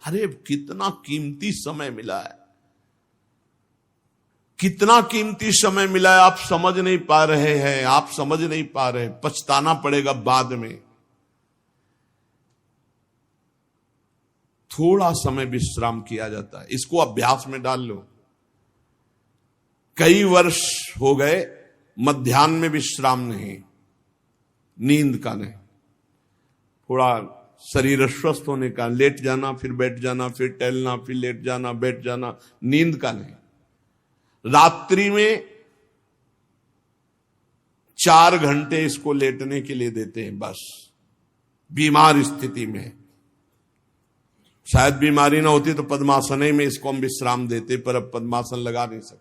अरे कितना कीमती समय मिला है, कितना कीमती समय मिला है, आप समझ नहीं पा रहे हैं, आप समझ नहीं पा रहे, पछताना पड़ेगा बाद में। थोड़ा समय विश्राम किया जाता है, इसको अभ्यास में डाल लो। कई वर्ष हो गए मध्याह्न में विश्राम नहीं, नींद का नहीं, थोड़ा शरीर स्वस्थ होने का, लेट जाना फिर बैठ जाना, फिर टहलना, फिर लेट जाना बैठ जाना, नींद का नहीं। रात्रि में 4 घंटे इसको लेटने के लिए देते हैं बस, बीमार स्थिति में। शायद बीमारी ना होती तो पद्मासन में इसको हम विश्राम देते, पर अब पद्मासन लगा नहीं सकते।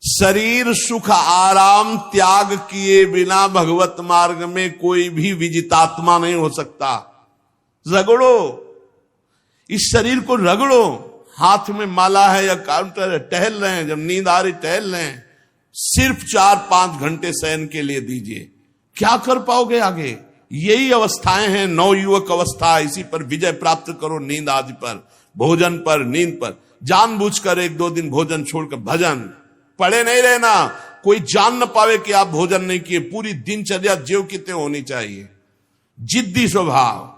शरीर सुख आराम त्याग किए बिना भगवत मार्ग में कोई भी विजितात्मा नहीं हो सकता। रगड़ो, इस शरीर को रगड़ो, हाथ में माला है या काउंटर है, टहल रहे हैं, जब नींद आ रही टहल रहे हैं, सिर्फ 4-5 घंटे शयन के लिए दीजिए। क्या कर पाओगे आगे? यही अवस्थाएं हैं, नवयुवक अवस्था। इसी पर विजय प्राप्त करो, नींद आदि पर, भोजन पर, नींद पर। जानबूझकर 1-2 दिन भोजन छोड़कर भजन पड़े नहीं रहना, कोई जान न पावे कि आप भोजन नहीं किए। पूरी दिनचर्या ज्यों की त्यों होनी चाहिए। जिद्दी स्वभाव,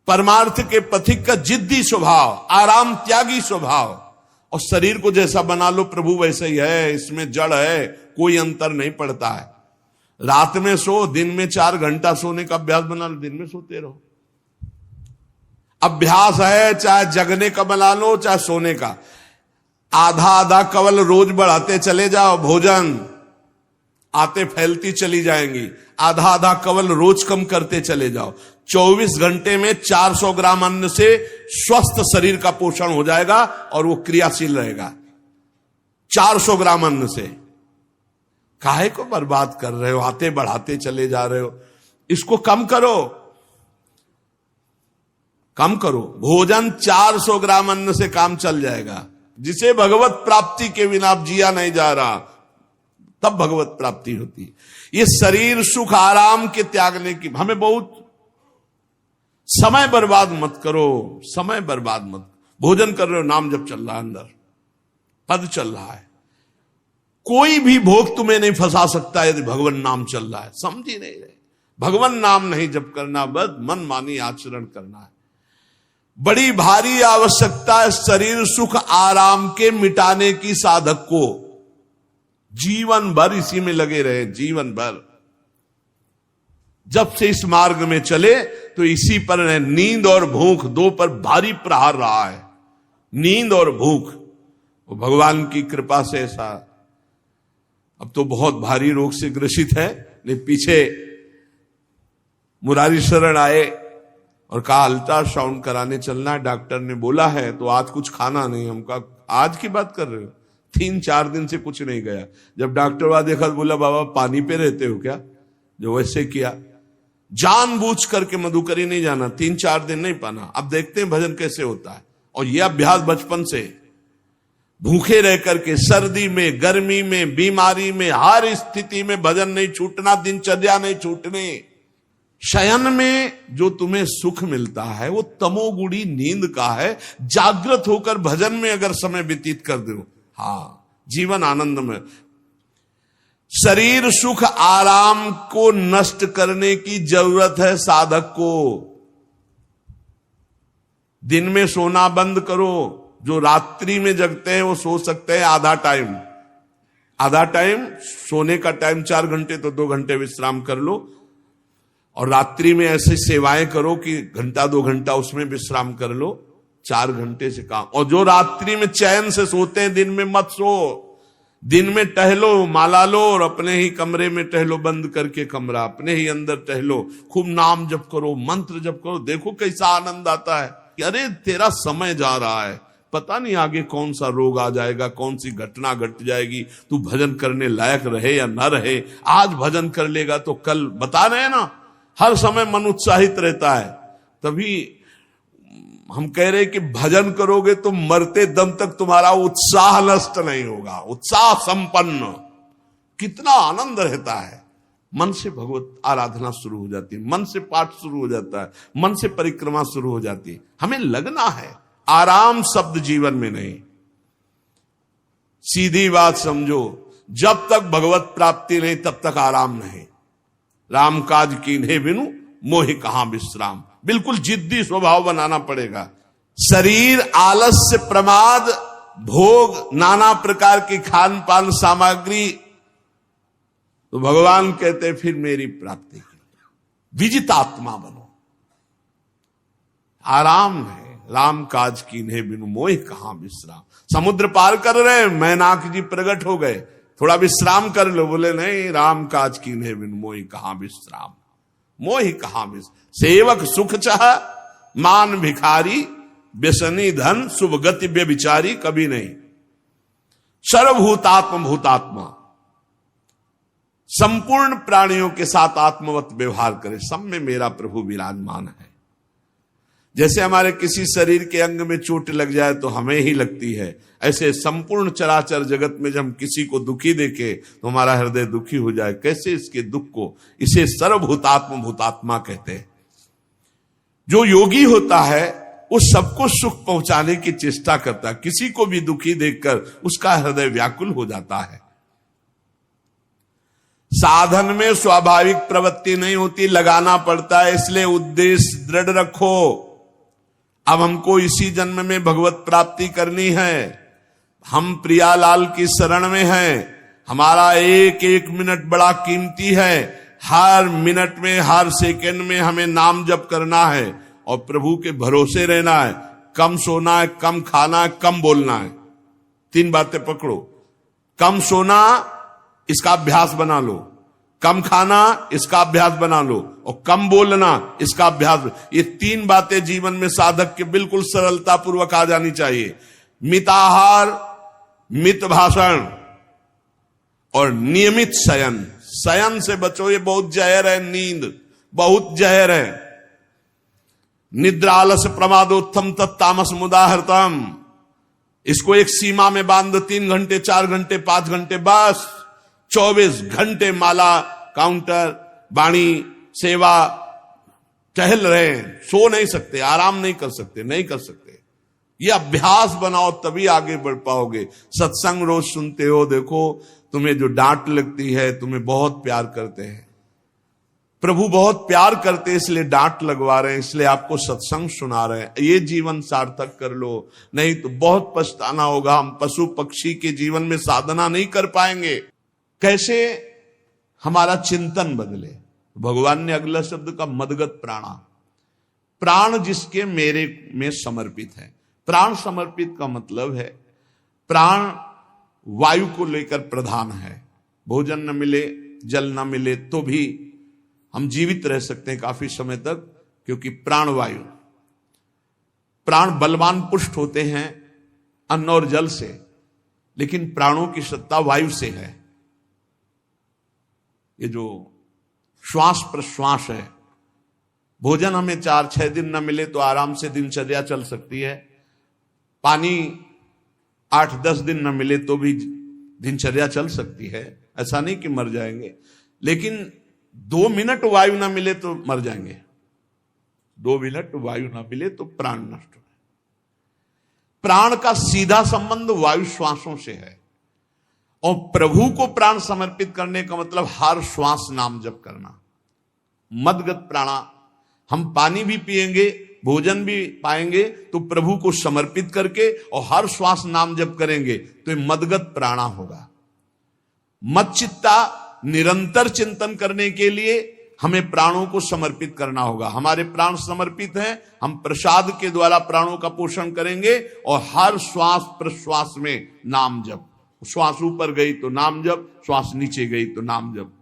परमार्थ के पथिक का जिद्दी स्वभाव, आराम त्यागी स्वभाव। और शरीर को जैसा बना लो प्रभु वैसे ही है, इसमें जड़ है, कोई अंतर नहीं पड़ता है। रात में सो, दिन में 4 घंटा सोने का अभ्यास बना लो, दिन में सोते रहो। अभ्यास है, चाहे जगने का बना लो चाहे सोने का। आधा कवल रोज बढ़ाते चले जाओ, भोजन आते फैलती चली जाएंगी। आधा कवल रोज कम करते चले जाओ। 24 घंटे में 400 ग्राम अन्न से स्वस्थ शरीर का पोषण हो जाएगा और वो क्रियाशील रहेगा। 400 ग्राम अन्न से काहे को बर्बाद कर रहे हो? आते बढ़ाते चले जा रहे हो। इसको कम करो, कम करो। भोजन 400 ग्राम अन्न से काम चल जाएगा। जिसे भगवत प्राप्ति के बिना जिया नहीं जा रहा, तब भगवत प्राप्ति होती। ये शरीर सुख आराम के त्यागने की, हमें बहुत समय बर्बाद मत करो, समय बर्बाद मत। भोजन कर रहे हो, नाम जब चल रहा है, अंदर पद चल रहा है, कोई भी भोग तुम्हें नहीं फंसा सकता यदि भगवान नाम चल रहा है। समझ ही नहीं रहे, भगवान नाम नहीं जप करना, बस मन मानी आचरण करना है। बड़ी भारी आवश्यकता है शरीर सुख आराम के मिटाने की साधक को। जीवन भर इसी में लगे रहे, जीवन भर। जब से इस मार्ग में चले तो इसी पर है। नींद और भूख 2 पर भारी प्रहार रहा है, नींद और भूख। वो भगवान की कृपा से ऐसा, अब तो बहुत भारी रोग से ग्रसित है। लेकिन पीछे मुरारी शरण आए और कहा अल्ट्रासाउंड कराने चलना है, डॉक्टर ने बोला है, तो आज कुछ खाना नहीं। हम कहा आज की बात कर रहे हो? 3-4 दिन से कुछ नहीं गया। जब डॉक्टर वहां देखा तो बोला बाबा पानी पे रहते हो क्या? जो वैसे किया, जानबूझ करके मधुकरी नहीं जाना, 3-4 दिन नहीं पाना। अब देखते हैं भजन कैसे होता है। और यह अभ्यास बचपन से, भूखे रह करके, सर्दी में, गर्मी में, बीमारी में, हर स्थिति में भजन नहीं छूटना, दिनचर्या नहीं छूटनी। शयन में जो तुम्हें सुख मिलता है वो तमोगुणी नींद का है। जागृत होकर भजन में अगर समय व्यतीत कर दो, हाँ, जीवन आनंद में। शरीर सुख आराम को नष्ट करने की जरूरत है साधक को। दिन में सोना बंद करो। जो रात्रि में जगते हैं वो सो सकते हैं आधा टाइम। सोने का टाइम 4 घंटे, तो 2 घंटे विश्राम कर लो। और रात्रि में ऐसी सेवाएं करो कि 1-2 घंटा उसमें विश्राम कर लो। 4 घंटे से काम। और जो रात्रि में चैन से सोते हैं, दिन में मत सो। दिन में टहलो, माला लो और अपने ही कमरे में टहलो, बंद करके कमरा, अपने ही अंदर टहलो, खूब नाम जप करो, मंत्र जप करो। देखो कैसा आनंद आता है कि अरे तेरा समय जा रहा है, पता नहीं आगे कौन सा रोग आ जाएगा, कौन सी घटना घट जाएगी, तू भजन करने लायक रहे या न रहे। आज भजन कर लेगा तो कल, बता रहे ना, हर समय मन उत्साहित रहता है। तभी हम कह रहे कि भजन करोगे तो मरते दम तक तुम्हारा उत्साह नष्ट नहीं होगा, उत्साह संपन्न। कितना आनंद रहता है। मन से भगवत आराधना शुरू हो जाती है, मन से पाठ शुरू हो जाता है, मन से परिक्रमा शुरू हो जाती है। हमें लगना है, आराम शब्द जीवन में नहीं। सीधी बात समझो, जब तक भगवत प्राप्ति नहीं तब तक आराम नहीं। राम काज कीन्हे बिनु मोहि कहां विश्राम। बिल्कुल जिद्दी स्वभाव बनाना पड़ेगा। शरीर, आलस्य, प्रमाद, भोग, नाना प्रकार की खान पान सामग्री, तो भगवान कहते फिर मेरी प्राप्ति की विजितात्मा बनो। आराम है, राम काज कीन्हे बिनु मोहि कहां विश्राम। समुद्र पार कर रहे, मैनाक जी प्रकट हो गए, थोड़ा विश्राम कर लो। बोले नहीं, राम काज कीन्हे बिनु मोहि कहां विश्राम। मोहि कहां विश्राम। सेवक सुख चाह, मान भिखारी, व्यसनी धन, शुभ गति व्यभिचारी, कभी नहीं। सर्वभूतात्म भूतात्मा, संपूर्ण प्राणियों के साथ आत्मवत व्यवहार करे, सब में मेरा प्रभु विराजमान है। जैसे हमारे किसी शरीर के अंग में चोट लग जाए तो हमें ही लगती है, ऐसे संपूर्ण चराचर जगत में जब हम किसी को दुखी देखे तो हमारा हृदय दुखी हो जाए। कैसे इसके दुख को, इसे सर्वभूतात्म भूतात्मा कहते हैं। जो योगी होता है वो सबको सुख पहुंचाने की चेष्टा करता है, किसी को भी दुखी देखकर उसका हृदय व्याकुल हो जाता है। साधन में स्वाभाविक प्रवृत्ति नहीं होती, लगाना पड़ता है, इसलिए उद्देश्य दृढ़ रखो। अब हमको इसी जन्म में भगवत प्राप्ति करनी है। हम प्रियालाल की शरण में हैं। हमारा एक एक मिनट बड़ा कीमती है। हर मिनट में, हर सेकंड में हमें नाम जप करना है और प्रभु के भरोसे रहना है। कम सोना है, कम खाना है, कम बोलना है। 3 बातें पकड़ो। कम सोना, इसका अभ्यास बना लो। कम खाना, इसका अभ्यास बना लो। और कम बोलना, इसका अभ्यास। ये 3 बातें जीवन में साधक के बिल्कुल सरलता पूर्वक आ जानी चाहिए। मिताहार, मित भाषण और नियमित शयन। शयन से बचो, ये बहुत जहर है। नींद बहुत जहर है। निद्रा आलस प्रमादोत्थम तत्तामस मुदाहृतम। इसको एक सीमा में बांध दो। 3 घंटे, 4 घंटे, 5 घंटे, बस 24 घंटे माला, काउंटर, वाणी, सेवा, टहल रहे हैं। सो नहीं सकते, आराम नहीं कर सकते, नहीं कर सकते। ये अभ्यास बनाओ, तभी आगे बढ़ पाओगे। सत्संग रोज सुनते हो, देखो तुम्हें जो डांट लगती है, तुम्हें बहुत प्यार करते हैं। प्रभु बहुत प्यार करते हैं, इसलिए डांट लगवा रहे हैं, इसलिए आपको सत्संग सुना रहे हैं। ये जीवन सार्थक कर लो, नहीं तो बहुत पछताना होगा। हम पशु पक्षी के जीवन में साधना नहीं कर पाएंगे। कैसे हमारा चिंतन बदले? भगवान ने अगला शब्द का मदगत प्राणा। प्राण जिसके मेरे में समर्पित है। प्राण समर्पित का मतलब है प्राण वायु को लेकर प्रधान है। भोजन न मिले, जल न मिले तो भी हम जीवित रह सकते हैं काफी समय तक, क्योंकि प्राण वायु। प्राण बलवान पुष्ट होते हैं अन्न और जल से, लेकिन प्राणों की सत्ता वायु से है। ये जो श्वास प्रश्वास है, भोजन हमें 4-6 दिन न मिले तो आराम से दिनचर्या चल सकती है। पानी 8-10 दिन न मिले तो भी दिनचर्या चल सकती है। ऐसा नहीं कि मर जाएंगे, लेकिन 2 मिनट वायु ना मिले तो मर जाएंगे। 2 मिनट वायु ना मिले तो प्राण नष्ट हो। प्राण का सीधा संबंध वायु श्वासों से है। और प्रभु को प्राण समर्पित करने का मतलब हर श्वास नाम जप करना। मदगत प्राणा। हम पानी भी पिएंगे, भोजन भी पाएंगे तो प्रभु को समर्पित करके और हर श्वास नाम जप करेंगे तो ये मदगत प्राणा होगा। मत चित्ता, निरंतर चिंतन करने के लिए हमें प्राणों को समर्पित करना होगा। हमारे प्राण समर्पित हैं, हम प्रसाद के द्वारा प्राणों का पोषण करेंगे और हर श्वास प्रश्वास में नाम जप। श्वास ऊपर गई तो नाम जप, श्वास नीचे गई तो नाम जप।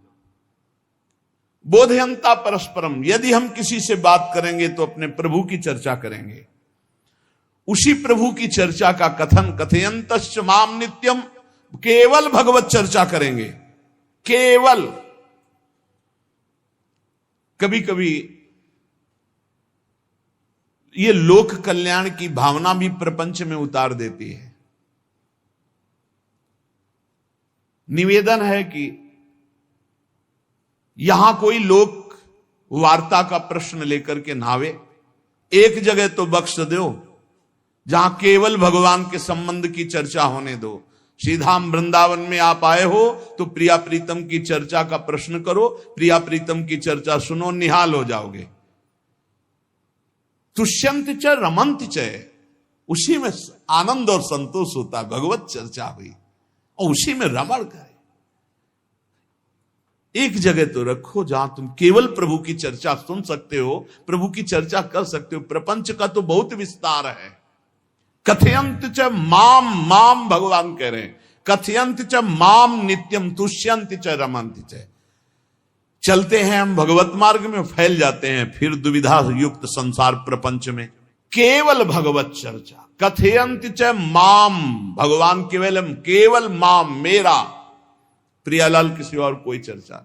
बोधयंता परस्परम। यदि हम किसी से बात करेंगे तो अपने प्रभु की चर्चा करेंगे। उसी प्रभु की चर्चा का कथन, कथयंतश्च माम नित्यम, केवल भगवत चर्चा करेंगे। केवल। कभी कभी ये लोक कल्याण की भावना भी प्रपंच में उतार देती है। निवेदन है कि यहां कोई लोक वार्ता का प्रश्न लेकर के नावे, एक जगह तो बख्श दो जहां केवल भगवान के संबंध की चर्चा होने दो। श्रीधाम वृंदावन में आप आए हो तो प्रिया प्रीतम की चर्चा का प्रश्न करो, प्रिया प्रीतम की चर्चा सुनो, निहाल हो जाओगे। तुष्यंत च रमंत च, उसी में आनंद और संतोष होता है। भगवत चर्चा हुई और उसी में रमण करे। एक जगह तो रखो जहां तुम केवल प्रभु की चर्चा सुन सकते हो, प्रभु की चर्चा कर सकते हो। प्रपंच का तो बहुत विस्तार है। कथयंत च माम, माम भगवान कह रहे हैं, कथयंत च माम नित्यम तुष्यंत च रमंत च। चलते हैं हम भगवत मार्ग में, फैल जाते हैं फिर दुविधा युक्त संसार प्रपंच में। केवल भगवत चर्चा, कथयंत च माम, भगवान केवलम, केवल माम, मेरा, प्रियालाल किसी और कोई चर्चा।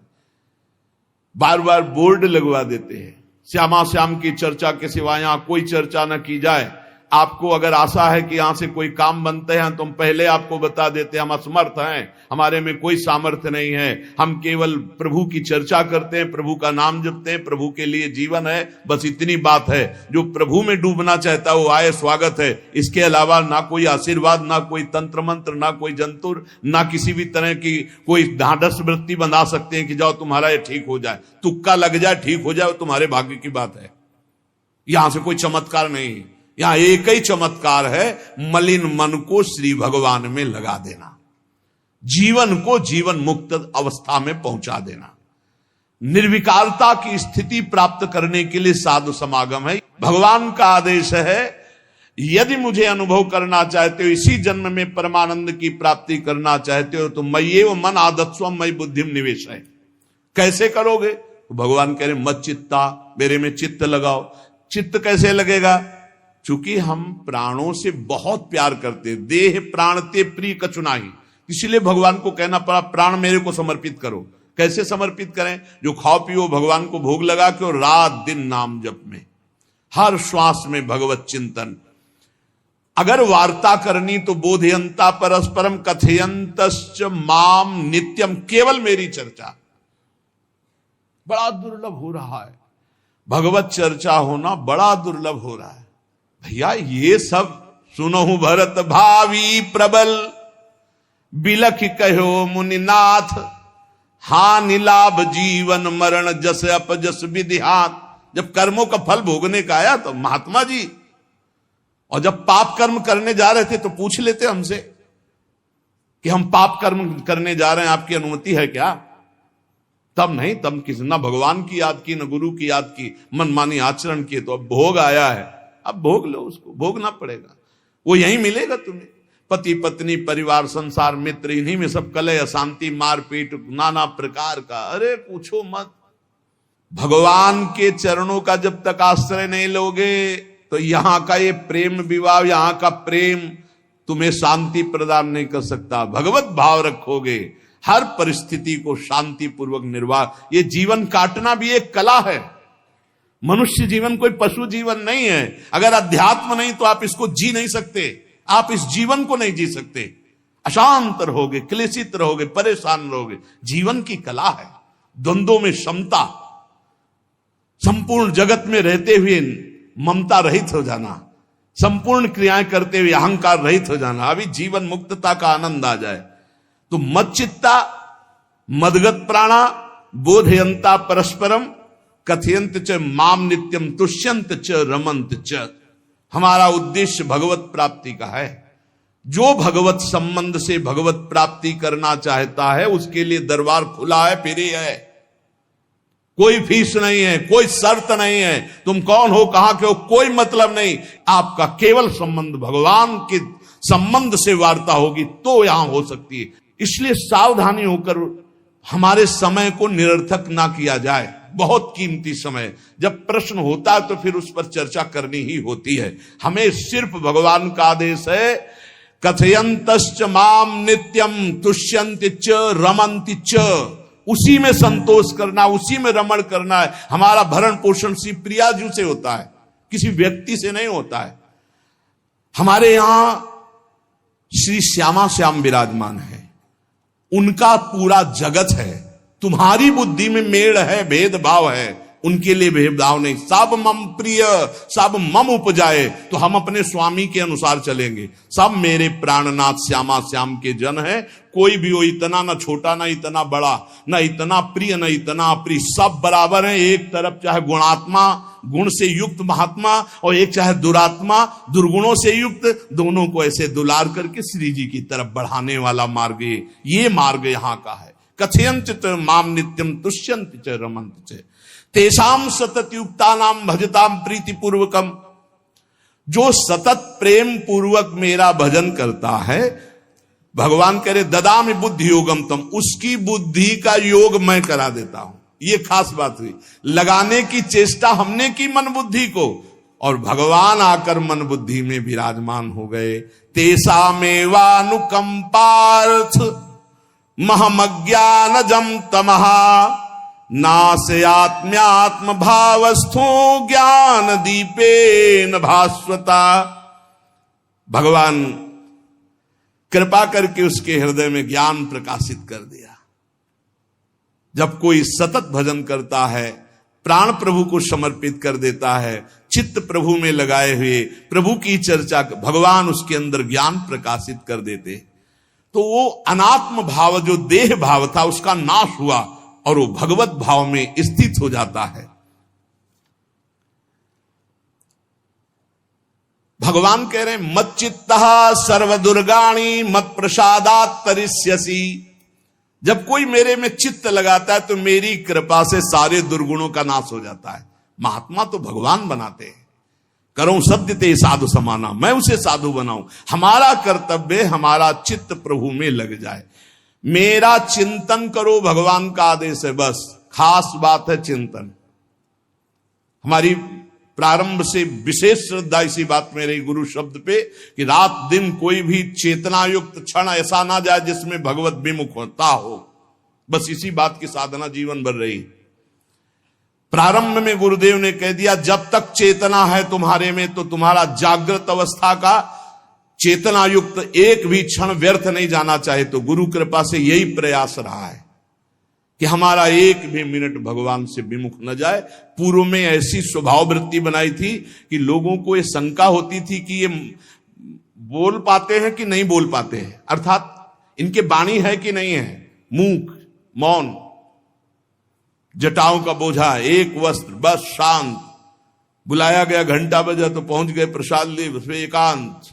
बार बार बोर्ड लगवा देते हैं, श्यामा श्याम की चर्चा के सिवा यहां कोई चर्चा न की जाए। आपको अगर आशा है कि यहां से कोई काम बनते हैं तो हम पहले आपको बता देते हैं हम असमर्थ हैं, हमारे में कोई सामर्थ्य नहीं है, हम केवल प्रभु की चर्चा करते हैं, प्रभु का नाम जपते हैं, प्रभु के लिए जीवन है, बस इतनी बात है। जो प्रभु में डूबना चाहता है वो आए, स्वागत है। इसके अलावा ना कोई आशीर्वाद, ना कोई तंत्र मंत्र, ना कोई जंतुर, ना किसी भी तरह की कोई ढांढस वृत्ति बना सकते हैं कि जाओ तुम्हारा ये ठीक हो जाए, तुक्का लग जाए, ठीक हो जाए, तुम्हारे भाग्य की बात है। यहां से कोई चमत्कार नहीं, यहां एक ही चमत्कार है, मलिन मन को श्री भगवान में लगा देना, जीवन को जीवन मुक्त अवस्था में पहुंचा देना। निर्विकारता की स्थिति प्राप्त करने के लिए साधु समागम है। भगवान का आदेश है, यदि मुझे अनुभव करना चाहते हो, इसी जन्म में परमानंद की प्राप्ति करना चाहते हो तो मय्येव मन आदत्स्व मयि बुद्धिम निवेश है। कैसे करोगे? तो भगवान कह रहे मत चित्ता, मेरे में चित्त लगाओ। चित्त कैसे लगेगा? चूंकि हम प्राणों से बहुत प्यार करते, देह प्राण ते प्रिय कछु नाही, इसलिए भगवान को कहना पड़ा प्राण मेरे को समर्पित करो। कैसे समर्पित करें? जो खाओ पियो भगवान को भोग लगा के और रात दिन नाम जप में, हर श्वास में भगवत चिंतन। अगर वार्ता करनी तो बोधयंता परस्परम कथयंतश्च माम नित्यम, केवल मेरी चर्चा। बड़ा दुर्लभ हो रहा है, भगवत चर्चा होना बड़ा दुर्लभ हो रहा है। भैया ये सब सुनहु भरत भावी प्रबल, बिलख कहो मुनिनाथ, हानि लाभ जीवन मरण जस अपजस विधिहात। जब कर्मों का फल भोगने का आया तो महात्मा जी, और जब पाप कर्म करने जा रहे थे तो पूछ लेते हमसे कि हम पाप कर्म करने जा रहे हैं, आपकी अनुमति है क्या? तब नहीं, तब किसी न भगवान की याद की न गुरु की याद की, मनमानी आचरण किए। तो अब भोग आया है, अब भोग लो, उसको भोगना पड़ेगा, वो यहीं मिलेगा तुम्हें। पति पत्नी परिवार संसार मित्र, इन्हीं में सब कलह अशांति मारपीट नाना प्रकार का। अरे पूछो मत, भगवान के चरणों का जब तक आश्रय नहीं लोगे तो यहां का ये प्रेम विवाह, यहां का प्रेम तुम्हें शांति प्रदान नहीं कर सकता। भगवत भाव रखोगे, हर परिस्थिति को शांति पूर्वक निर्वाह। ये जीवन काटना भी एक कला है। मनुष्य जीवन कोई पशु जीवन नहीं है। अगर अध्यात्म नहीं तो आप इसको जी नहीं सकते, आप इस जीवन को नहीं जी सकते। अशांत रहोगे, क्लेशित रहोगे, परेशान रहोगे। जीवन की कला है द्वंद्वों में क्षमता, संपूर्ण जगत में रहते हुए ममता रहित हो जाना, संपूर्ण क्रियाएं करते हुए अहंकार रहित हो जाना। अभी जीवन मुक्तता का आनंद आ जाए तो मच्चित्ता मदगत प्राणा बोधयंता परस्परम कथयंत च माम नित्यम तुष्यंत च रमंत च। हमारा उद्देश्य भगवत प्राप्ति का है। जो भगवत संबंध से भगवत प्राप्ति करना चाहता है उसके लिए दरबार खुला है, फ्री है, कोई फीस नहीं है, कोई शर्त नहीं है। तुम कौन हो, कहां के हो, कोई मतलब नहीं। आपका केवल संबंध भगवान के संबंध से वार्ता होगी तो यहां हो सकती है। इसलिए सावधानी होकर हमारे समय को निरर्थक ना किया जाए। बहुत कीमती समय, जब प्रश्न होता है तो फिर उस पर चर्चा करनी ही होती है। हमें सिर्फ भगवान का आदेश है, कथयंतश्च माम नित्यम तुष्यन्ति च रमन्ति च। उसी में संतोष करना, उसी में रमण करना है। हमारा भरण पोषण श्री प्रिया जी से होता है, किसी व्यक्ति से नहीं होता है। हमारे यहां श्री श्यामा श्याम विराजमान है, उनका पूरा जगत है, तुम्हारी बुद्धि में मेड़ है, भेदभाव है, उनके लिए भेदभाव नहीं। सब मम प्रिय, सब मम उपजाए, तो हम अपने स्वामी के अनुसार चलेंगे। सब मेरे प्राणनाथ श्यामा श्याम के जन है, कोई भी हो, इतना ना छोटा ना इतना बड़ा, ना इतना प्रिय ना इतना अप्रिय, सब बराबर है। एक तरफ चाहे गुणात्मा, गुण से युक्त महात्मा, और एक चाहे दुरात्मा, दुर्गुणों से युक्त, दोनों को ऐसे दुलार करके श्री जी की तरफ बढ़ाने वाला मार्ग ये मार्ग यहाँ का है। कथयंत च माम नित्यम तुष्यंत च रमंत च तेषाम सतत युक्ता नाम भजताम प्रीति पूर्वकम। जो सतत प्रेम पूर्वक मेरा भजन करता है, भगवान कह रहे ददामि बुद्धि योगम तम, उसकी बुद्धि का योग मैं करा देता हूं। ये खास बात हुई, लगाने की चेष्टा हमने की मन बुद्धि को, और भगवान आकर मन बुद्धि में विराजमान हो गए। तेषामेवानुकंपार्थ महमज्ञानजम तमहा नास्यात्म्यात्म भावस्थो ज्ञान दीपेन भास्वता। भगवान कृपा करके उसके हृदय में ज्ञान प्रकाशित कर दिया। जब कोई सतत भजन करता है, प्राण प्रभु को समर्पित कर देता है, चित्त प्रभु में लगाए हुए प्रभु की चर्चा, भगवान उसके अंदर ज्ञान प्रकाशित कर देते, तो वो अनात्म भाव जो देह भाव था उसका नाश हुआ और वो भगवत भाव में स्थित हो जाता है। भगवान कह रहे हैं मत चित्तः सर्वदुर्गाणि मत प्रसादात् तरिष्यसि। जब कोई मेरे में चित्त लगाता है तो मेरी कृपा से सारे दुर्गुणों का नाश हो जाता है। महात्मा तो भगवान बनाते हैं। करो सत्य ते साधु समाना, मैं उसे साधु बनाऊं। हमारा कर्तव्य, हमारा चित्त प्रभु में लग जाए। मेरा चिंतन करो, भगवान का आदेश है, बस खास बात है चिंतन। हमारी प्रारंभ से विशेष श्रद्धा इसी बात में रही गुरु शब्द पे कि रात दिन कोई भी चेतना युक्त क्षण ऐसा ना जाए जिसमें भगवत विमुखता हो। बस इसी बात की साधना जीवन भर रही। प्रारंभ में गुरुदेव ने कह दिया जब तक चेतना है तुम्हारे में तो तुम्हारा जागृत अवस्था का चेतना युक्त एक भी क्षण व्यर्थ नहीं जाना चाहे। तो गुरु कृपा से यही प्रयास रहा है कि हमारा एक भी मिनट भगवान से विमुख न जाए। पूर्व में ऐसी स्वभाव वृत्ति बनाई थी कि लोगों को ये शंका होती थी कि ये बोल पाते हैं कि नहीं बोल पाते हैं, अर्थात इनके वाणी है कि नहीं है, मूक मौन, जटाओं का बोझा, एक वस्त्र, बस शांत। बुलाया गया, घंटा बजा तो पहुंच गए, प्रसाद लिए, उसमें एकांत,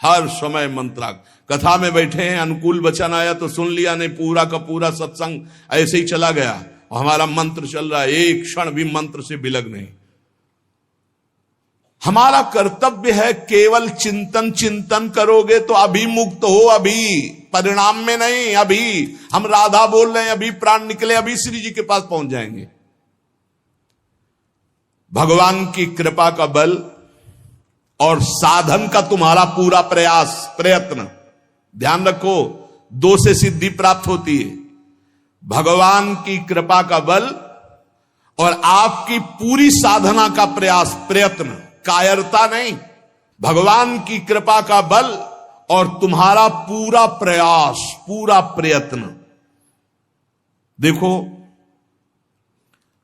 हर समय मंत्राग। कथा में बैठे हैं, अनुकूल वचन आया तो सुन लिया, नहीं पूरा का पूरा सत्संग ऐसे ही चला गया। हमारा मंत्र चल रहा है, एक क्षण भी मंत्र से बिलग नहीं। हमारा कर्तव्य है केवल चिंतन करोगे तो अभी मुक्त हो, अभी परिणाम में नहीं। अभी हम राधा बोल रहे हैं, अभी प्राण निकले, अभी श्री जी के पास पहुंच जाएंगे। भगवान की कृपा का बल और साधन का तुम्हारा पूरा प्रयास प्रयत्न, ध्यान रखो, दो से सिद्धि प्राप्त होती है। भगवान की कृपा का बल और आपकी पूरी साधना का प्रयास प्रयत्न, कायरता नहीं। भगवान की कृपा का बल और तुम्हारा पूरा प्रयास, पूरा प्रयत्न। देखो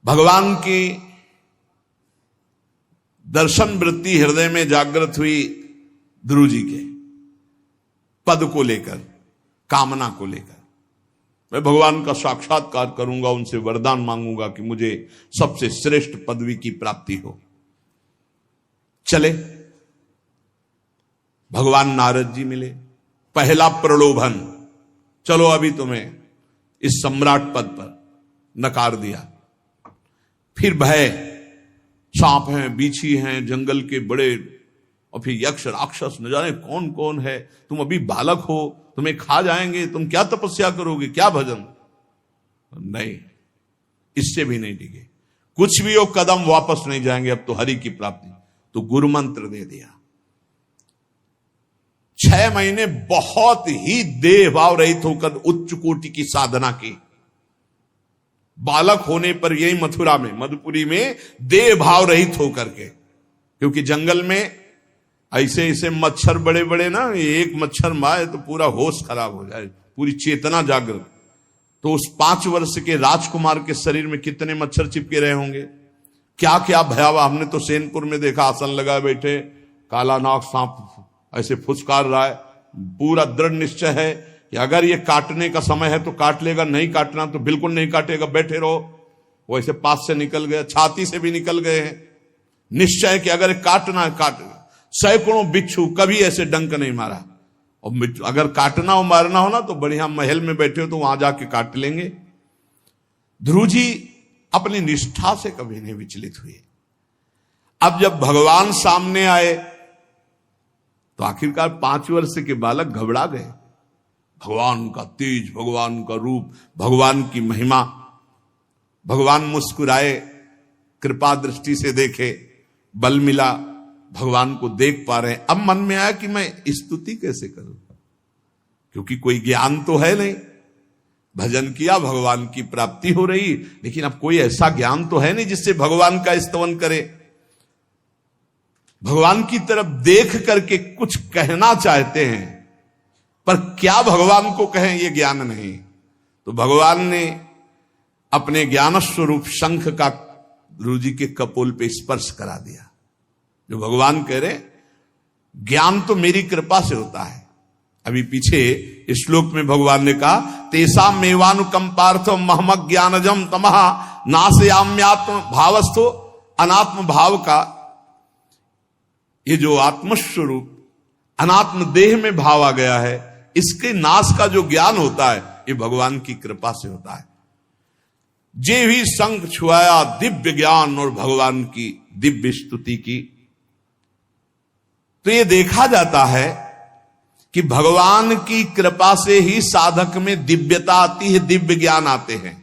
भगवान की दर्शन वृत्ति हृदय में जागृत हुई ध्रुव जी के पद को लेकर, कामना को लेकर। मैं भगवान का साक्षात्कार करूंगा, उनसे वरदान मांगूंगा कि मुझे सबसे श्रेष्ठ पदवी की प्राप्ति हो। चले, भगवान नारद जी मिले। पहला प्रलोभन, चलो अभी तुम्हें इस सम्राट पद पर नकार दिया। फिर भय, सांप हैं, बीछी हैं, जंगल के बड़े, और फिर यक्ष राक्षस, न जाने कौन कौन है। तुम अभी बालक हो, तुम्हें खा जाएंगे, तुम क्या तपस्या करोगे, क्या भजन। नहीं, इससे भी नहीं टिके। कुछ भी हो, कदम वापस नहीं जाएंगे, अब तो हरि की प्राप्ति। तो गुरु मंत्र दे दिया। 6 महीने बहुत ही देह भाव रहित होकर उच्च कोटि की साधना की। बालक होने पर यही मथुरा में, मधुपुरी में देह भाव रहित होकर के, क्योंकि जंगल में ऐसे ऐसे मच्छर बड़े बड़े ना, एक मच्छर मारे तो पूरा होश खराब हो जाए, पूरी चेतना जागृत। तो उस 5 वर्ष के राजकुमार के शरीर में कितने मच्छर चिपके रहे होंगे, क्या क्या भयावह। हमने तो सेनपुर में देखा, आसन लगाए बैठे, काला नाग सांप ऐसे फुसकार रहा है। पूरा दृढ़ निश्चय है कि अगर ये काटने का समय है तो काट लेगा, नहीं काटना तो बिल्कुल नहीं काटेगा, बैठे रहो। वो ऐसे पास से निकल गए, छाती से भी निकल गए हैं। निश्चय कि अगर काटना है काट। सैकड़ों बिच्छू, कभी ऐसे डंक नहीं मारा। और अगर काटना हो मारना हो ना तो बढ़िया महल में बैठे हो तो वहां जाके काट लेंगे। ध्रुव जी अपनी निष्ठा से कभी नहीं विचलित हुए। अब जब भगवान सामने आए तो आखिरकार 5 वर्ष के बालक घबरा गए। भगवान का तेज, भगवान का रूप, भगवान की महिमा। भगवान मुस्कुराए, कृपा दृष्टि से देखे, बल मिला, भगवान को देख पा रहे हैं। अब मन में आया कि मैं स्तुति कैसे करूं, क्योंकि कोई ज्ञान तो है नहीं। भजन किया, भगवान की प्राप्ति हो रही, लेकिन अब कोई ऐसा ज्ञान तो है नहीं जिससे भगवान का स्तवन करे। भगवान की तरफ देख करके कुछ कहना चाहते हैं, पर क्या भगवान को कहें ये ज्ञान नहीं। तो भगवान ने अपने ज्ञान स्वरूप शंख का ध्रुव जी के कपोल पे स्पर्श करा दिया। जो भगवान कह रहे, ज्ञान तो मेरी कृपा से होता है। अभी पीछे इस श्लोक में भगवान ने कहा, तेसा मेवानुकंपार्थ महमक ज्ञानजम तमह नाशयाम्यात्म भावस्थो। अनात्म भाव का ये जो आत्मस्वरूप अनात्म देह में भाव आ गया है, इसके नाश का जो ज्ञान होता है ये भगवान की कृपा से होता है। जे भी शंख छुआया दिव्य ज्ञान और भगवान की दिव्य स्तुति की। तो ये देखा जाता है कि भगवान की कृपा से ही साधक में दिव्यता आती है, दिव्य ज्ञान आते हैं।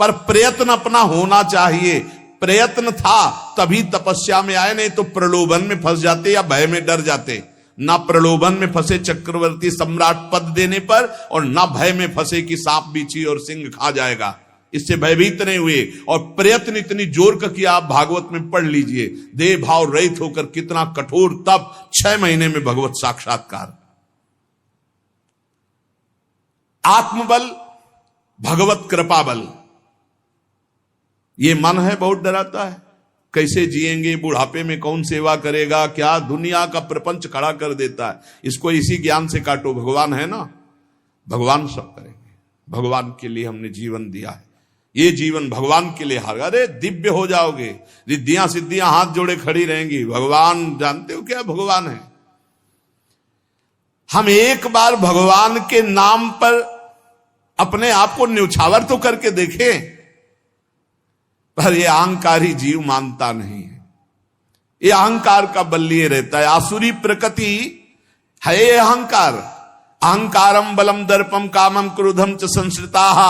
पर प्रयत्न अपना होना चाहिए। प्रयत्न था तभी तपस्या में आए, नहीं तो प्रलोभन में फंस जाते या भय में डर जाते। ना प्रलोभन में फंसे चक्रवर्ती सम्राट पद देने पर, और ना भय में फंसे कि सांप बिच्छी और सिंह खा जाएगा, इससे भयभीत नहीं हुए। और प्रयत्न इतनी जोर का किया, आप भागवत में पढ़ लीजिए, देह भाव रहित होकर कितना कठोर तप, 6 महीने में भगवत साक्षात्कार। आत्मबल, भगवत कृपा बल। ये मन है बहुत डराता है, कैसे जिएंगे, बुढ़ापे में कौन सेवा करेगा, क्या दुनिया का प्रपंच खड़ा कर देता है। इसको इसी ज्ञान से काटो। भगवान है ना, भगवान सब करेंगे। भगवान के लिए हमने जीवन दिया है, ये जीवन भगवान के लिए हार। अरे दिव्य हो जाओगे, रिद्धियां सिद्धियां हाथ जोड़े खड़ी रहेंगी। भगवान जानते हो क्या भगवान है। हम एक बार भगवान के नाम पर अपने आप को न्यौछावर तो करके देखें, पर यह अहंकारी जीव मानता नहीं है। ये अहंकार का बल लिए रहता है। आसुरी प्रकृति है ये अहंकार। अहंकारम बलम दर्पम कामम क्रोधम च संश्रिताः।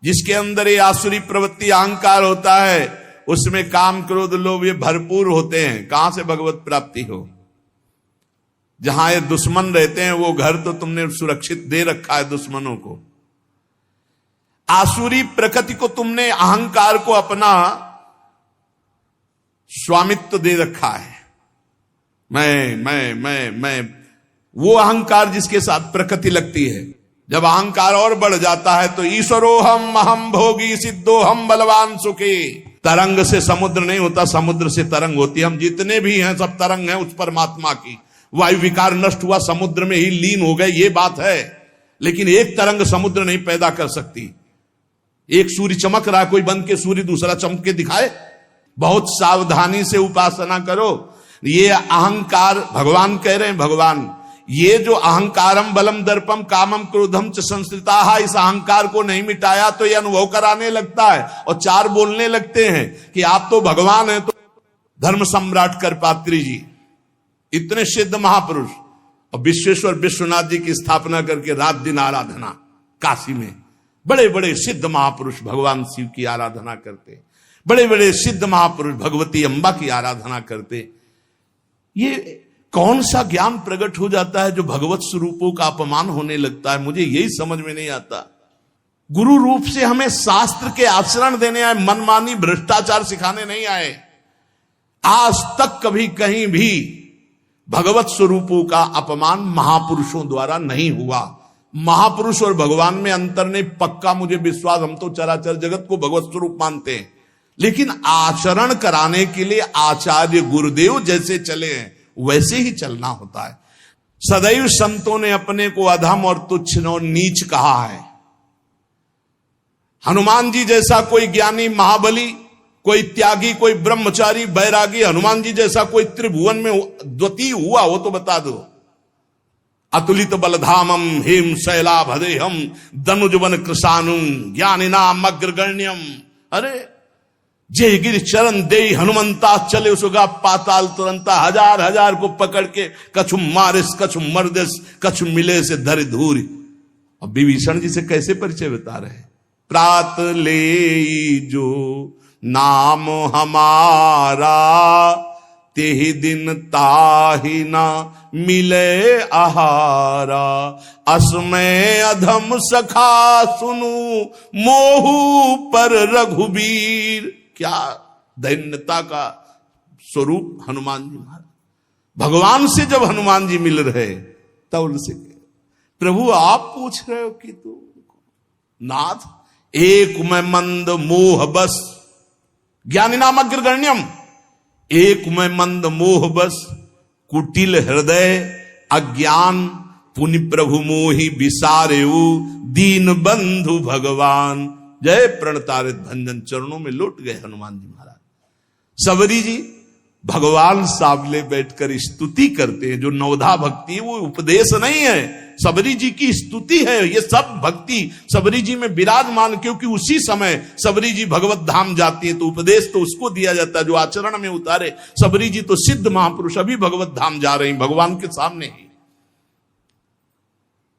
जिसके अंदर ये आसुरी प्रवृत्ति अहंकार होता है, उसमें काम क्रोध लोभ ये भरपूर होते हैं। कहां से भगवत प्राप्ति हो। जहां ये दुश्मन रहते हैं वो घर तो तुमने सुरक्षित दे रखा है दुश्मनों को। आसुरी प्रकृति को तुमने, अहंकार को अपना स्वामित्व दे रखा है। मैं वो अहंकार जिसके साथ प्रकृति लगती है। जब अहंकार और बढ़ जाता है तो ईश्वरोहम अहम भोगी सिद्धोहम बलवान सुखी। तरंग से समुद्र नहीं होता, समुद्र से तरंग होती है। हम जितने भी हैं सब तरंग हैं उस परमात्मा की। वायु विकार नष्ट हुआ, समुद्र में ही लीन हो गए, ये बात है। लेकिन एक तरंग समुद्र नहीं पैदा कर सकती। एक सूर्य चमक रहा है, कोई बंद के सूर्य दूसरा चमक के दिखाए। बहुत सावधानी से उपासना करो। ये अहंकार, भगवान कह रहे हैं, भगवान ये जो अहंकारम बलम दर्पम कामम क्रोधम च संश्रिताः, इस अहंकार को नहीं मिटाया तो ये अनुभव कराने लगता है और 4 बोलने लगते हैं कि आप तो भगवान हैं। तो धर्म सम्राट करपात्री जी, इतने सिद्ध महापुरुष, और विश्वेश्वर विश्वनाथ जी की स्थापना करके रात दिन आराधना। काशी में बड़े बड़े सिद्ध महापुरुष भगवान शिव की आराधना करते, बड़े बड़े सिद्ध महापुरुष भगवती अम्बा की आराधना करते। ये कौन सा ज्ञान प्रकट हो जाता है जो भगवत स्वरूपों का अपमान होने लगता है। मुझे यही समझ में नहीं आता। गुरु रूप से हमें शास्त्र के आचरण देने आए, मनमानी भ्रष्टाचार सिखाने नहीं आए। आज तक कभी कहीं भी भगवत स्वरूपों का अपमान महापुरुषों द्वारा नहीं हुआ। महापुरुष और भगवान में अंतर नहीं, पक्का मुझे विश्वास, हम तो चराचर जगत को भगवत स्वरूप मानते हैं, लेकिन आचरण कराने के लिए आचार्य गुरुदेव जैसे चले हैं वैसे ही चलना होता है। सदैव संतों ने अपने को अधम और तुच्छ और नीच कहा है। हनुमान जी जैसा कोई ज्ञानी महाबली, कोई त्यागी, कोई ब्रह्मचारी बैरागी, हनुमान जी जैसा कोई त्रिभुवन में द्वितीय हुआ हो तो बता दो। अतुलित बलधामम हेम शैलाभदेहम दनुजवन कृशानुम ज्ञानिनाम अग्रगण्यम। अरे जय गिर चरण दे हनुमंता चले उसगा पाताल तुरंता, हजार हजार को पकड़ के कछु मारिस कछु मर्दिस कछु मिले से धर धूरी। अब विभीषण जी से कैसे परिचय बता रहे हैं, प्रात ले जो नाम हमारा तेहि दिन ताहि ना मिले आहारा, असमय अधम सखा सुनु मोहू पर रघुबीर। क्या दैन्यता का स्वरूप हनुमान जी महाराज। भगवान से जब हनुमान जी मिल रहे तब उनसे प्रभु आप पूछ रहे हो कि तू नाथ एक मैं मंद मोह बस, ज्ञानी नाम अग्रगण्यम, एक मैं मंद मोह बस, कुटिल हृदय अज्ञान, पुनि प्रभु मोहि विसारेऊ, दीन बंधु भगवान। जय प्रणतारित भंजन, चरणों में लौट गए हनुमान जी महाराज। सबरी जी भगवान सामने बैठकर स्तुति करते हैं। जो नवधा भक्ति है वो उपदेश नहीं है, सबरी जी की स्तुति है। ये सब भक्ति सबरी जी में विराजमान, क्योंकि उसी समय सबरी जी भगवत धाम जाती है तो उपदेश तो उसको दिया जाता है जो आचरण में उतारे। सबरी जी तो सिद्ध महापुरुष अभी भगवत धाम जा रहे हैं भगवान के सामने ही।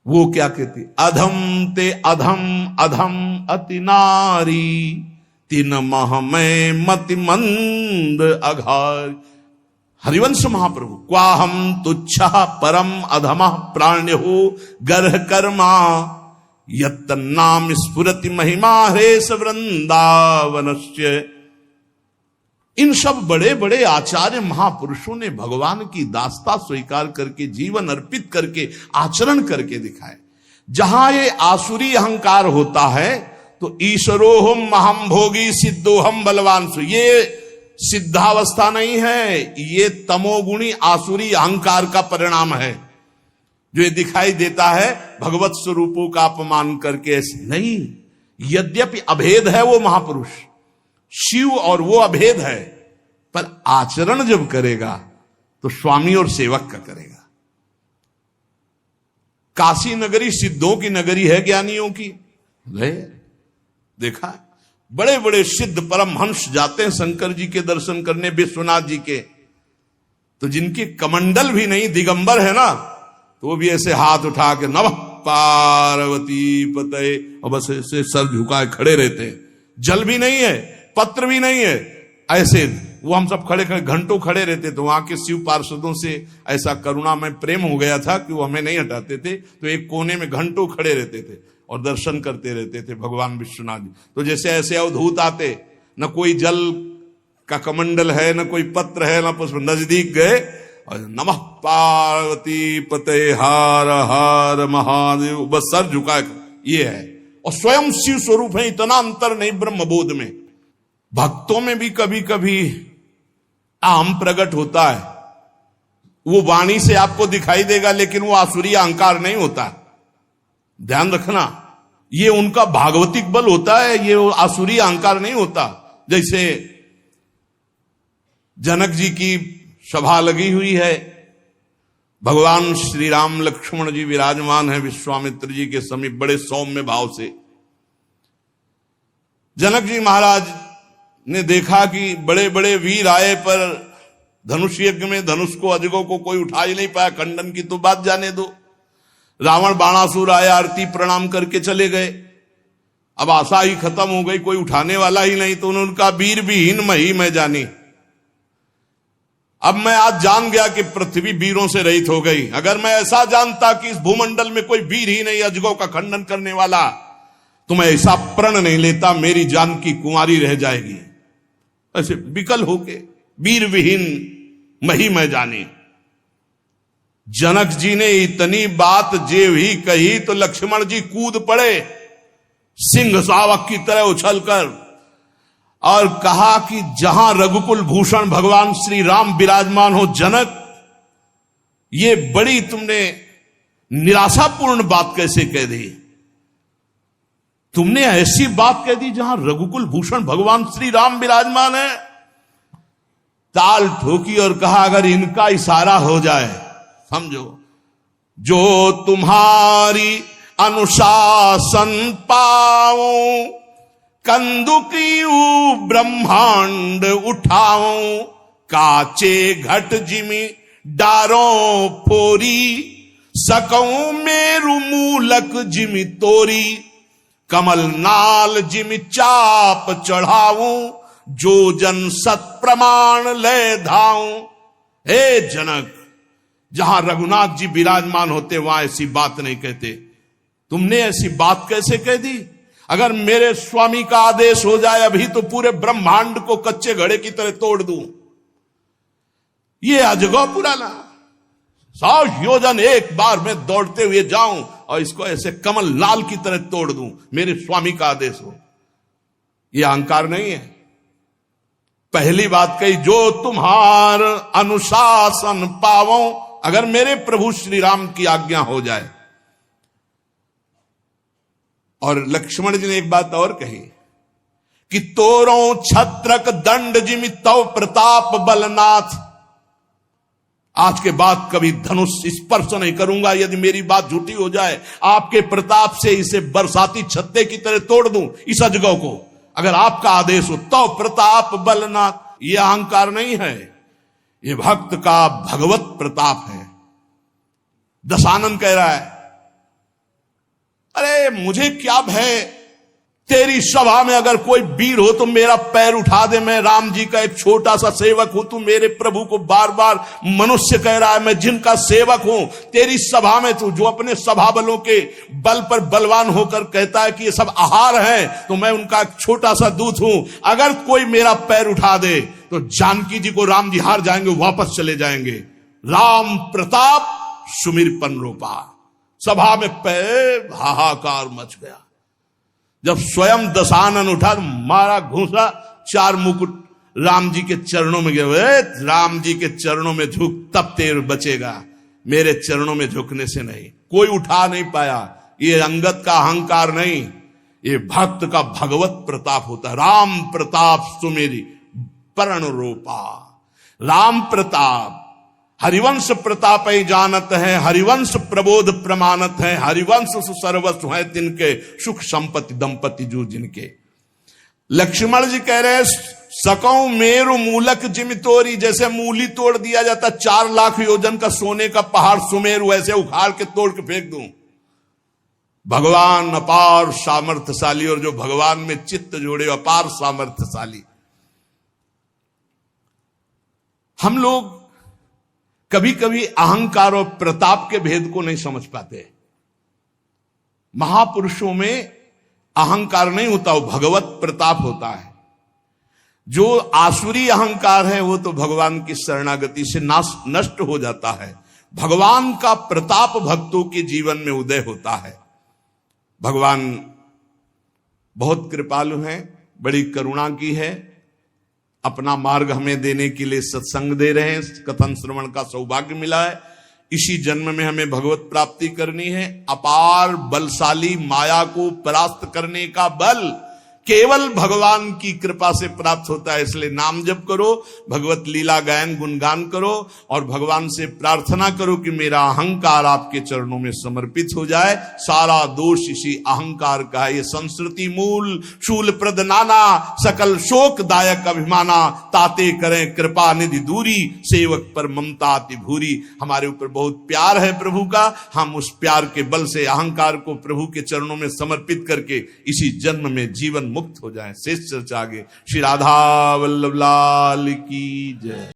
वो क्या कहती, अधम ते अधम अधम अति नारी, तीन मह में मति मंद अघार। हरिवंश महाप्रभु, क्वाहम तुच्छ परम अधम प्राण्यो गर्ह कर्मा, यत्तन्नाम स्फुरति महिमा हरेश वृंदावनस्य। इन सब बड़े बड़े आचार्य महापुरुषों ने भगवान की दास्ता स्वीकार करके जीवन अर्पित करके आचरण करके दिखाए। जहां ये आसुरी अहंकार होता है तो ईश्वरोहम महम भोगी सिद्धोहम बलवान, ये सिद्धावस्था नहीं है, ये तमोगुणी आसुरी अहंकार का परिणाम है जो ये दिखाई देता है भगवत स्वरूपों का अपमान करके। नहीं, यद्यपि अभेद है वो महापुरुष शिव और वो अभेद है, पर आचरण जब करेगा तो स्वामी और सेवक का करेगा। काशी नगरी सिद्धों की नगरी है, ज्ञानियों की। देखा बड़े बड़े सिद्ध परमहंस जाते हैं शंकर जी के दर्शन करने, विश्वनाथ जी के, तो जिनके कमंडल भी नहीं, दिगंबर है ना, तो वो भी ऐसे हाथ उठा के नमः पार्वती पते, और बस ऐसे सर झुकाए खड़े रहते हैं। जल भी नहीं है, पत्र भी नहीं है, ऐसे वो हम सब खड़े खड़े घंटों खड़े रहते। तो वहां के शिव पार्षदों से ऐसा करुणा में प्रेम हो गया था कि वो हमें नहीं हटाते थे, तो एक कोने में घंटों खड़े रहते थे और दर्शन करते रहते थे भगवान विश्वनाथ जी। तो जैसे ऐसे अवधूत आते, न कोई जल का कमंडल है, न कोई पत्र है, न पुष्प, नजदीक गए और नमः पार्वती पते हार हार महादेव, बस सर झुका, ये है। और स्वयं शिव स्वरूप है, इतना अंतर नहीं ब्रह्मबोध में। भक्तों में भी कभी कभी आम प्रकट होता है, वो वाणी से आपको दिखाई देगा, लेकिन वो आसुरी अहंकार नहीं होता। ध्यान रखना, ये उनका भागवतिक बल होता है, ये आसुरी अहंकार नहीं होता। जैसे जनक जी की सभा लगी हुई है, भगवान श्री राम लक्ष्मण जी विराजमान है विश्वामित्र जी के समीप बड़े सौम्य भाव से। जनक जी महाराज ने देखा कि बड़े बड़े वीर आए, पर धनुष यज्ञ में धनुष को अजगों को कोई उठा ही नहीं पाया, खंडन की तो बात जाने दो। रावण बाणासुर आया, आरती प्रणाम करके चले गए। अब आशा ही खत्म हो गई, कोई उठाने वाला ही नहीं, तो उन्होंने कहा वीर विहीन मही मैं जानी। अब मैं आज जान गया कि पृथ्वी वीरों से रहित हो गई। अगर मैं ऐसा जानता कि इस भूमंडल में कोई वीर ही नहीं अजगों का खंडन करने वाला, तो मैं ऐसा प्रण नहीं लेता, मेरी जान की कुंवारी रह जाएगी। ऐसे विकल होके वीर विहीन मही मैं जानी। जनक जी ने इतनी बात जेव ही कही तो लक्ष्मण जी कूद पड़े सिंह शावक की तरह उछलकर और कहा कि जहां रघुकुल भूषण भगवान श्री राम विराजमान हो, जनक ये बड़ी तुमने निराशापूर्ण बात कैसे कह दी? तुमने ऐसी बात कह दी जहां रघुकुल भूषण भगवान श्री राम विराजमान है। ताल ठोकी और कहा अगर इनका इशारा हो जाए, समझो, जो तुम्हारी अनुशासन पाओ, कंदुकियू ब्रह्मांड उठाओ, काचे घट जिमी डारो फोरी, सकऊं मेरु मूलक जिमी तोरी, कमल नाल जिमी चाप चढ़ाऊं, जो जन सत प्रमाण ले धाऊं। हे जनक, जहां रघुनाथ जी विराजमान होते वहां ऐसी बात नहीं कहते, तुमने ऐसी बात कैसे कह दी? अगर मेरे स्वामी का आदेश हो जाए अभी तो पूरे ब्रह्मांड को कच्चे घड़े की तरह तोड़ दूं। ये अजगौ पुराना 100 योजन एक बार में दौड़ते हुए जाऊं और इसको ऐसे कमल लाल की तरह तोड़ दूं, मेरे स्वामी का आदेश हो। यह अहंकार नहीं है। पहली बात कही, जो तुम्हार अनुशासन पावो, अगर मेरे प्रभु श्री राम की आज्ञा हो जाए। और लक्ष्मण जी ने एक बात और कही कि तोरो छत्रक दंड जिमि तव प्रताप बलनाथ, आज के बाद कभी धनुष स्पर्श नहीं करूंगा यदि मेरी बात झूठी हो जाए। आपके प्रताप से इसे बरसाती छत्ते की तरह तोड़ दूं इस अजगौ को, अगर आपका आदेश हो। तो प्रताप बलनाथ, यह अहंकार नहीं है, यह भक्त का भगवत प्रताप है। दशानन कह रहा है, अरे मुझे क्या भय, तेरी सभा में अगर कोई वीर हो तो मेरा पैर उठा दे, मैं राम जी का एक छोटा सा सेवक हूं। तू मेरे प्रभु को बार बार मनुष्य कह रहा है, मैं जिनका सेवक हूं। तेरी सभा में तू जो अपने सभा बलों के बल पर बलवान होकर कहता है कि ये सब आहार है, तो मैं उनका एक छोटा सा दूत हूं। अगर कोई मेरा पैर उठा दे तो जानकी जी को राम जी हार जाएंगे, वापस चले जाएंगे। राम प्रताप सुमिरपन रूपा। सभा में पैर हाहाकार मच गया। जब स्वयं दशानन उठा, मारा घूसा, 4 मुकुट राम जी के चरणों में गए। राम जी के चरणों में झुक, तब तेर बचेगा, मेरे चरणों में झुकने से नहीं। कोई उठा नहीं पाया। ये अंगत का अहंकार नहीं, ये भक्त का भगवत प्रताप होता है। राम प्रताप सुमेरी पर्ण रूपा। राम प्रताप, हरिवंश प्रताप जानत है, हरिवंश प्रबोध प्रमाणत है, हरिवंश सर्वस्व है तिनके, सुख संपत्ति दंपति जो जिनके। लक्ष्मण जी कह रहे, सकऊं मेरु मूलक जिमितोरी, जैसे मूली तोड़ दिया जाता 4 लाख योजन का सोने का पहाड़ सुमेरु, ऐसे उखाड़ के तोड़ के फेंक दूं। भगवान अपार सामर्थ्यशाली, और जो भगवान में चित्त जोड़े अपार सामर्थ्यशाली। हम लोग कभी कभी अहंकार और प्रताप के भेद को नहीं समझ पाते। महापुरुषों में अहंकार नहीं होता, वो भगवत प्रताप होता है। जो आसुरी अहंकार है वो तो भगवान की शरणागति से नष्ट हो जाता है। भगवान का प्रताप भक्तों के जीवन में उदय होता है। भगवान बहुत कृपालु हैं, बड़ी करुणा की है, अपना मार्ग हमें देने के लिए सत्संग दे रहे हैं। कथन श्रवण का सौभाग्य मिला है। इसी जन्म में हमें भगवत प्राप्ति करनी है। अपार बलशाली माया को परास्त करने का बल केवल भगवान की कृपा से प्राप्त होता है। इसलिए नाम जप करो, भगवत लीला गायन गुणगान करो और भगवान से प्रार्थना करो कि मेरा अहंकार आपके चरणों में समर्पित हो जाए। सारा दोष इसी अहंकार का है। ये संस्कृति मूल शूल प्रद नाना, सकल शोक दायक अभिमाना, ताते करें कृपा निधि दूरी, सेवक पर ममता अति भूरी। हमारे ऊपर बहुत प्यार है प्रभु का, हम उस प्यार के बल से अहंकार को प्रभु के चरणों में समर्पित करके इसी जन्म में जीवन मुक्त हो जाए। शेष चर्चा आगे। श्री राधा वल्लभ लाल की जय।